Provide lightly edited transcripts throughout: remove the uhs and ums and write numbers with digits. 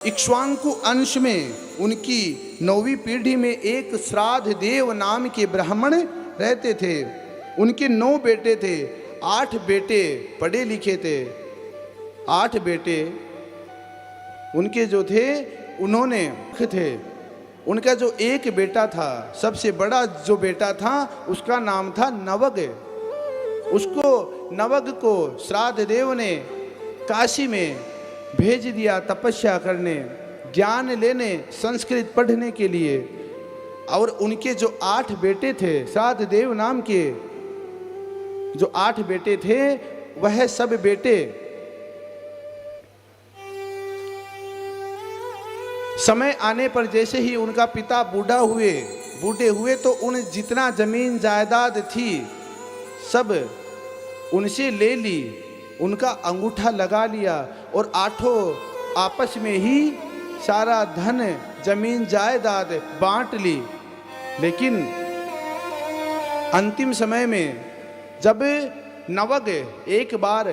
इक्ष्वाकु अंश में उनकी 9वीं पीढ़ी में एक श्राद्ध देव नाम के ब्राह्मण रहते थे। उनके 9 बेटे थे। 8 बेटे पढ़े लिखे थे। 8 बेटे उनके जो थे उन्होंने थे। उनका जो एक बेटा था, सबसे बड़ा जो बेटा था, उसका नाम था नवग। उसको नवग को श्राद्ध देव ने काशी में भेज दिया तपस्या करने, ज्ञान लेने, संस्कृत पढ़ने के लिए। और उनके जो 8 बेटे थे, श्राद्ध देव नाम के जो 8 बेटे थे, वह सब बेटे समय आने पर जैसे ही उनका पिता बूढ़े हुए तो उन जितना जमीन जायदाद थी सब उनसे ले ली, उनका अंगूठा लगा लिया और 8 आपस में ही सारा धन जमीन जायदाद बांट ली। लेकिन अंतिम समय में जब नवग एक बार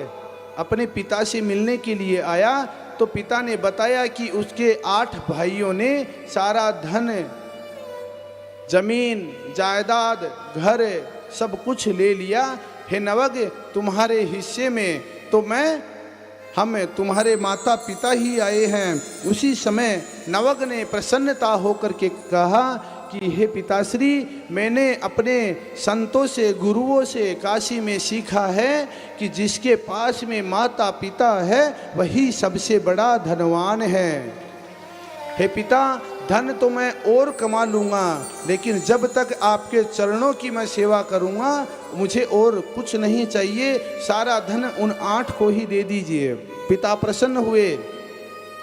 अपने पिता से मिलने के लिए आया तो पिता ने बताया कि उसके 8 भाइयों ने सारा धन जमीन जायदाद घर सब कुछ ले लिया। हे नवग, तुम्हारे हिस्से में तो हम तुम्हारे माता पिता ही आए हैं। उसी समय नवग ने प्रसन्नता होकर के कहा कि हे पिताश्री, मैंने अपने संतों से, गुरुओं से काशी में सीखा है कि जिसके पास में माता पिता है वही सबसे बड़ा धनवान है। हे पिता, धन तो मैं और कमा लूँगा, लेकिन जब तक आपके चरणों की मैं सेवा करूँगा मुझे और कुछ नहीं चाहिए, सारा धन उन 8 को ही दे दीजिए। पिता प्रसन्न हुए।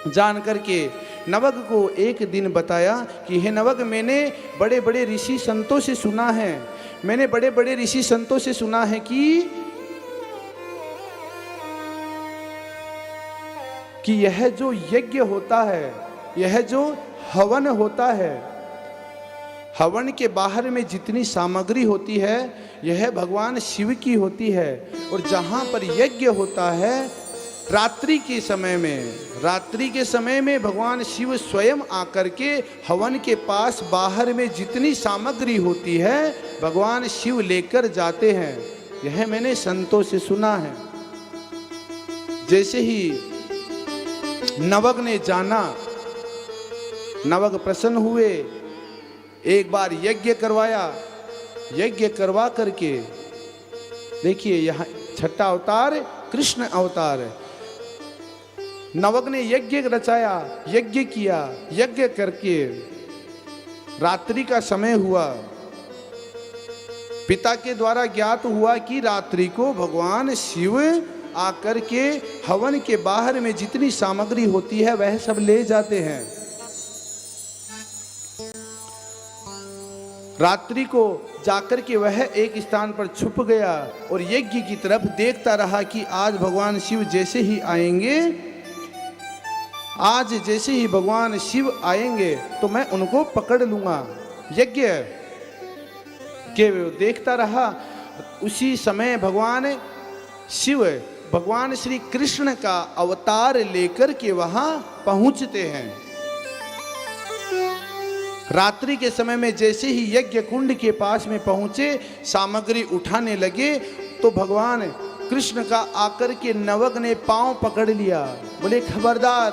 जान करके नवग को एक दिन बताया कि हे नवग, मैंने बड़े बड़े ऋषि संतों से सुना है, मैंने बड़े बड़े ऋषि संतों से सुना है कि यह जो यज्ञ होता है, यह जो हवन होता है, हवन के बाहर में जितनी सामग्री होती है यह भगवान शिव की होती है। और जहाँ पर यज्ञ होता है रात्रि के समय में भगवान शिव स्वयं आकर के हवन के पास बाहर में जितनी सामग्री होती है भगवान शिव लेकर जाते हैं। यह मैंने संतों से सुना है। जैसे ही नवग ने जाना, नवग प्रसन्न हुए, एक बार यज्ञ करवाया। यज्ञ करवा करके देखिए यहाँ 6ठा अवतार कृष्ण अवतार है। नवग ने यज्ञ रचाया, यज्ञ किया, यज्ञ करके रात्रि का समय हुआ। पिता के द्वारा ज्ञात हुआ कि रात्रि को भगवान शिव आकर के हवन के बाहर में जितनी सामग्री होती है वह सब ले जाते हैं। रात्रि को जाकर के वह एक स्थान पर छुप गया और यज्ञ की तरफ देखता रहा कि आज भगवान शिव जैसे ही आएंगे, आज जैसे ही भगवान शिव आएंगे तो मैं उनको पकड़ लूंगा। यज्ञ के देखता रहा। उसी समय भगवान शिव, भगवान श्री कृष्ण का अवतार लेकर के वहां पहुंचते हैं। रात्रि के समय में जैसे ही यज्ञ कुंड के पास में पहुंचे, सामग्री उठाने लगे तो भगवान कृष्ण का आकर के नवग ने पांव पकड़ लिया। बोले खबरदार।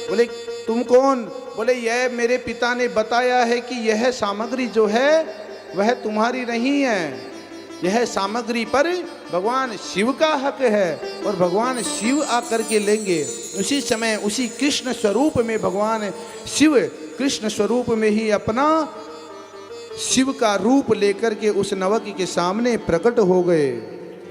बोले तुम कौन? बोले यह मेरे पिता ने बताया है कि यह सामग्री जो है वह तुम्हारी नहीं है, यह सामग्री पर भगवान शिव का हक है और भगवान शिव आकर के लेंगे। उसी समय उसी कृष्ण स्वरूप में भगवान शिव कृष्ण स्वरूप में ही अपना शिव का रूप लेकर के उस नवग के सामने प्रकट हो गए।